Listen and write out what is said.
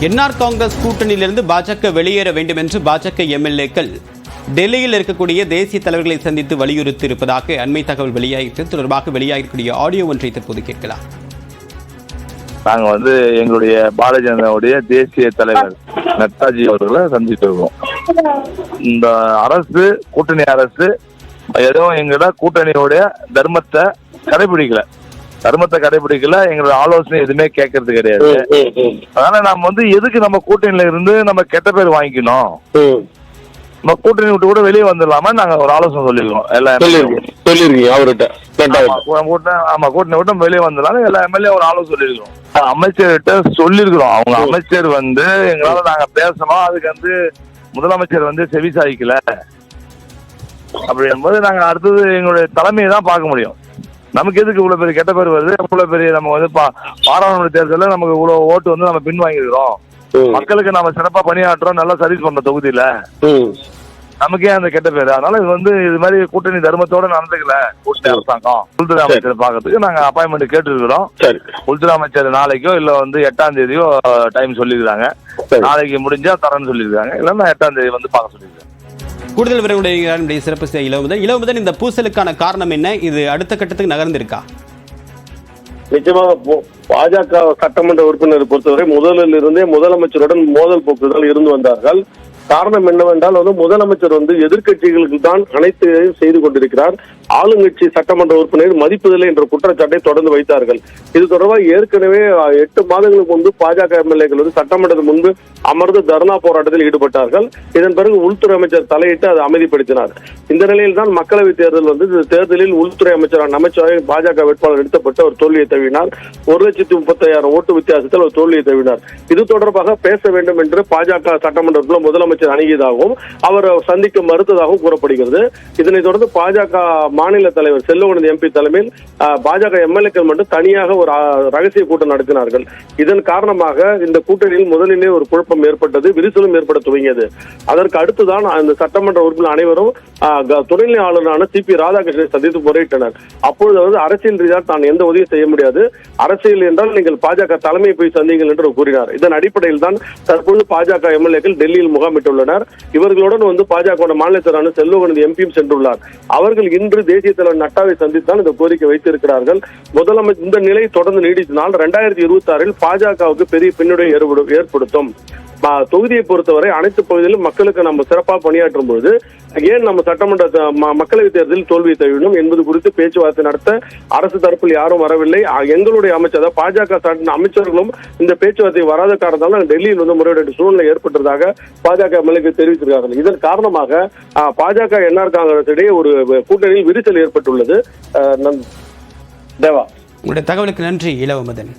NR Congress கூட்டணியிலிருந்து பாஜக வெளியேற வேண்டும் என்று பாஜக எம்எல்ஏக்கள் டெல்லியில் இருக்கக்கூடிய தேசிய தலைவர்களை சந்தித்து வலியுறுத்தி இருப்பதாக அண்மை தகவல் வெளியாகிட்டு தொடர்பாக வெளியாகக்கூடிய ஆடியோ ஒன்றை தற்போது கேட்கலாம். நாங்க எங்களுடைய பாரதிய ஜனதாவுடைய தேசிய தலைவர் நட்டாஜி அவர்களை சந்தித்து இருக்கோம். இந்த அரசு கூட்டணி அரசு ஏதோ எங்களோட கூட்டணியோடைய தர்மத்தை கடைபிடிக்கல, எங்களோட ஆலோசனை எதுவுமே கேட்கறது கிடையாது. அதனால நம்ம எதுக்கு நம்ம கூட்டணியில இருந்து நம்ம கெட்ட பேர் வாங்கிக்கணும், நம்ம கூட்டணி விட்டு கூட வெளியே வந்துடலாமா நாங்க ஒரு ஆலோசனை சொல்லிருக்கோம். எல்லா கூட்டணி விட்டு வெளியே வந்துடலாம் எல்லா எம்எல்ஏ ஒரு ஆலோசனை சொல்லியிருக்கோம். அமைச்சர்கிட்ட சொல்லியிருக்கிறோம். அவங்க அமைச்சர் எங்களால நாங்க பேசணும், அதுக்கு முதலமைச்சர் செவி சாய்க்கல அப்படிங்கும்போது நாங்க அடுத்தது எங்களுடைய தலைமையை தான் பார்க்க முடியும். நமக்கு எதுக்கு இவ்வளவு பெரிய கெட்ட பேர் வருது, இவ்வளவு பெரிய நம்ம பாராளுமன்ற தேர்தலில் நமக்கு இவ்வளவு ஓட்டு நம்ம பின் வாங்கிருக்கிறோம், மக்களுக்கு நம்ம சிறப்பா பணியாற்றுறோம், நல்லா சர்வீஸ் பண்ற தொகுதியில நமக்கே அந்த கெட்ட பேரு. அதனால இது மாதிரி கூட்டணி தர்மத்தோட நடந்துக்கல கூட்டணி அரசாங்கம். உள்துறை அமைச்சர் பார்க்கறதுக்கு நாங்க அப்பாயின்மெண்ட் கேட்டு இருக்கிறோம். உள்துறை அமைச்சர் நாளைக்கோ இல்ல 8ஆம் தேதியோ டைம் சொல்லிருக்காங்க. நாளைக்கு முடிஞ்சா தரேன்னு சொல்லியிருக்காங்க, இல்லன்னா 8ஆம் தேதி பார்க்க சொல்லியிருக்காங்க. கூடுதல் விவரங்களுடைய சிறப்பு இளவுமுதன், இந்த பூசலுக்கான காரணம் என்ன? இது அடுத்த கட்டத்துக்கு நகர்ந்திருக்கா? நிச்சயமாக பாஜக சட்டமன்ற உறுப்பினர் பொறுத்தவரை முதலில் இருந்தே முதலமைச்சருடன் மோதல் போக்குகள் இருந்து வந்தார்கள். காரணம் என்னவென்றால் முதலமைச்சர் எதிர்கட்சிகளுக்கு தான் அனைத்தையும் செய்து கொண்டிருக்கிறார். ஆளுங்கட்சி சட்டமன்ற உறுப்பினர் மதிப்பதில்லை என்ற குற்றச்சாட்டை தொடர்ந்து வைத்தார்கள். இது தொடர்பாக ஏற்கனவே 8 மாதங்களுக்கு முன்பு பாஜக எம்எல்ஏக்கள் சட்டமன்றத்தில் முன்பு அமர்ந்து தர்ணா போராட்டத்தில் ஈடுபட்டார்கள். இதன் பிறகு உள்துறை அமைச்சர் தலையிட்டு அதை அமைதிப்படுத்தினார். இந்த நிலையில் தான் மக்களவை தேர்தல் தேர்தலில் உள்துறை அமைச்சர் நமச்சிவாயம் பாஜக வேட்பாளர் நிறுத்தப்பட்டு அவர் தோல்வியை தழுவினார். 1,35,000 ஓட்டு வித்தியாசத்தில் அவர் தோல்வியை தழுவினார். இது தொடர்பாக பேச வேண்டும் என்று பாஜக சட்டமன்றத்தில் முதலமைச்சர் அணுகியதாகவும் அவர் சந்திக்க மறுத்ததாகவும் கூறப்படுகிறது. இதனைத் தொடர்ந்து பாஜக மாநில தலைவர் செல்வகணபதி எம்பி தலைமையில் பாஜக எம்எல்ஏக்கள் மட்டும் தனியாக ஒரு ரகசிய கூட்டம் நடத்தினார்கள். இதன் காரணமாக இந்த கூட்டணியில் முதலிலே ஒரு குழப்பம் ஏற்பட்டது, விரிசலும் ஏற்பட துவங்கியது. அதற்கு அடுத்துதான் அந்த சட்டமன்ற உறுப்பினர் அனைவரும் துணைநிலை ஆளுநரான CP ராதாகிருஷ்ணனை சந்தித்து முறையிட்டனர். அப்பொழுது அரசியல் ரீதியாக தான் எந்த உதவியும் செய்ய முடியாது, அரசியல் என்றால் நீங்கள் பாஜக தலைமையை போய் சந்திங்கள் என்று கூறினார். இதன் அடிப்படையில் தான் தற்போது பாஜக எம்எல்ஏக்கள் டெல்லியில் முகாமிட்டுள்ளனர். இவர்களுடன் பாஜக மாநில தலைவரான செல்வகணபதி எம்பியும் சென்றுள்ளார். அவர்கள் இன்று தேசிய தலைவர் நட்டாவை சந்தித்தான் இந்த கோரிக்கை வைத்திருக்கிறார்கள். முதலமைச்சர் இந்த நிலை தொடர்ந்து நீடித்தினால் 2026 பாஜகவுக்கு பெரிய பின்னடைவை ஏற்படுத்தும். தொகுதியை பொறுத்தவரை அனைத்து பகுதியிலும் மக்களுக்கு நம்ம சிறப்பாக பணியாற்றும் பொழுது ஏன் நம்ம சட்டமன்ற மக்களவை தேர்தலில் தோல்வியை தழுவினோம் என்பது குறித்து பேச்சுவார்த்தை நடத்த அரசு தரப்பில் யாரும் வரவில்லை. எங்களுடைய அமைச்சர் பாஜக அமைச்சர்களும் இந்த பேச்சுவார்த்தை வராத காரணத்தால் டெல்லியில் முறையீடு சூழ்நிலை ஏற்பட்டதாக பாஜக எம்எல்ஏக்கள் தெரிவித்திருக்கிறார்கள். இதன் காரணமாக பாஜக என்ஆர் காங்கிரஸ் இடையே ஒரு கூட்டணியில் விரிசல் ஏற்பட்டுள்ளது. தேவா, உங்களுடைய தகவலுக்கு நன்றி இளவுமுதன்.